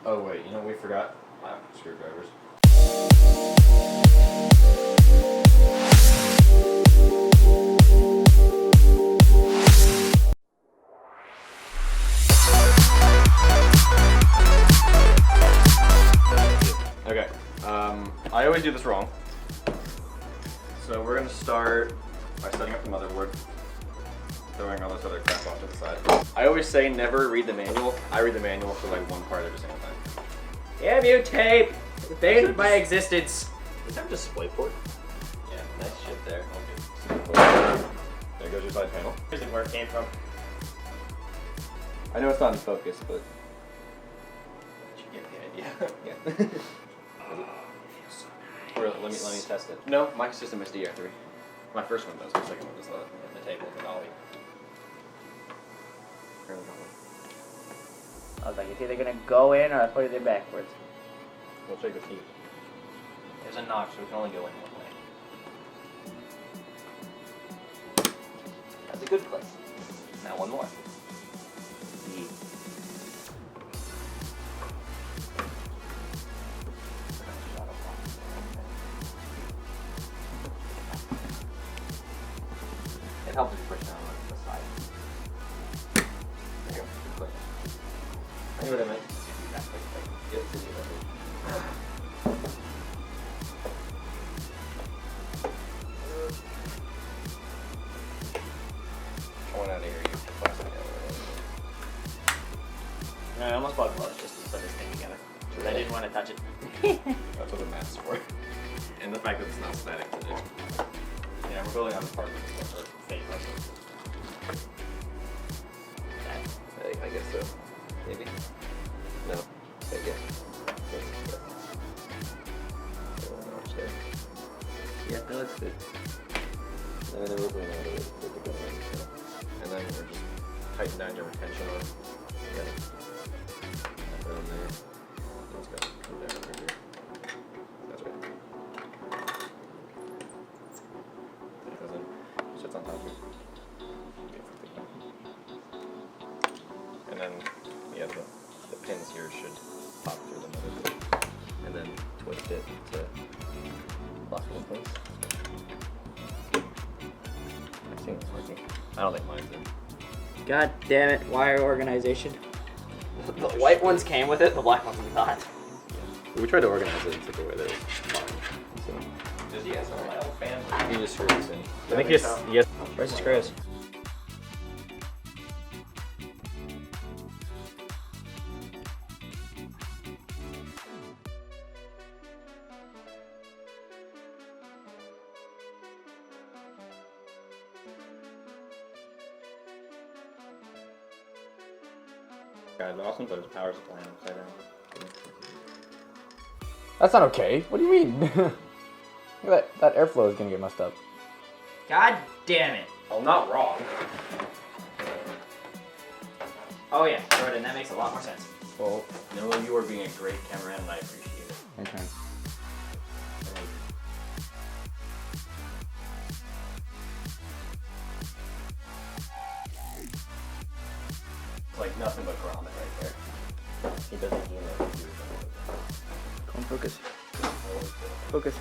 Oh wait, you know what we forgot? Screwdrivers. Okay, I always do this wrong. So we're gonna start by setting up the motherboard, throwing all this other crap off to the side. I always say never read the manual. I read the manual for like one part every single time. Damn you, tape! Banned my existence. Does that have display port? Yeah, nice shit there. Okay. There goes your side panel. Here's where it came from. I know it's not in focus, but You get the idea. yeah. Or let me test it. No, my system is DR3. My first one does. My second one does the table, the dolly. I was like, it's either gonna go in or I put it in backwards. We'll check the heat. There's a notch, so we can only go in one way. That's a good place. Now one more. It helps if you push down on the side. There you go. Good click. I knew what I meant. Get it to the other. I want out of here, you plastic. I almost bought gloves just to put this thing together. Because I didn't want to touch it. That's what the mat's for. And the fact that it's not static today. Yeah, we're building on the part of the fake muscle. I guess so. Maybe? No. I guess. Yeah, that looks good. And then we're going out of it. And then we're just tighten down your retention on. Yeah. Put it on there. Let's go. Come down over here. That's right. It goes in. Sits on top of it. And then, yeah, the pins here should pop through the motherboard. And then twist it to lock it in place. I think it's working. I don't think mine's in. God damn it, wire organization. The white ones came with it, the black ones did not. Yeah. We tried to organize it in such a way that it's fine. So. Does he have some metal fans? You just screw this in. I think yes. Where's the screws? Guy's awesome, but his power supply upside down. That's not okay. What do you mean? Look at that airflow is gonna get messed up. God damn it. Well, not wrong. Oh yeah, Jordan, that makes a lot more sense. Well, no, you are being a great cameraman, and I appreciate it. Okay. It's like nothing but grommet right there. He doesn't even know. Come on, focus. Focus.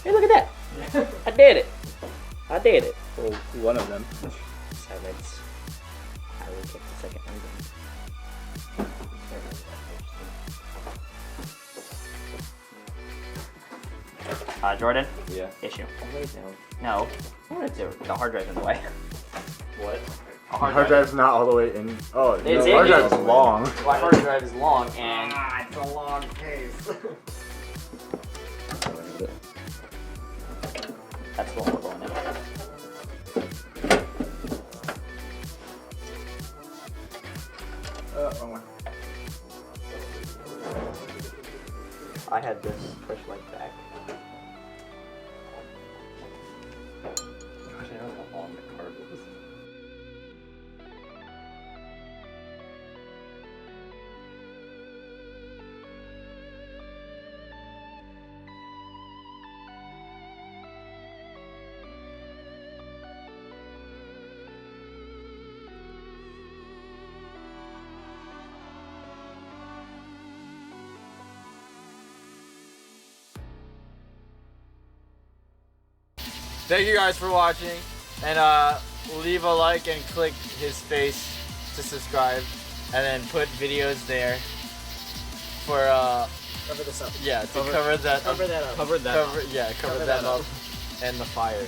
Hey, look at that. I did it. I did it. Well, one of them. Silence. I will take the second one. Jordan? Yeah. Issue. No. The hard drive's in the way. What? The hard drive's not all the way in. Oh, It's the hard in. drive is long. My hard drive is long and it's a long case. that's the one we're going in. Wrong one. I had this push like back. Gosh, I don't know how long the card was. Thank you guys for watching, and leave a like and click his face to subscribe, and then put videos there for Cover this up. yeah, to cover that Cover that up. Cover that. cover that up and the fire.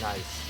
Nice.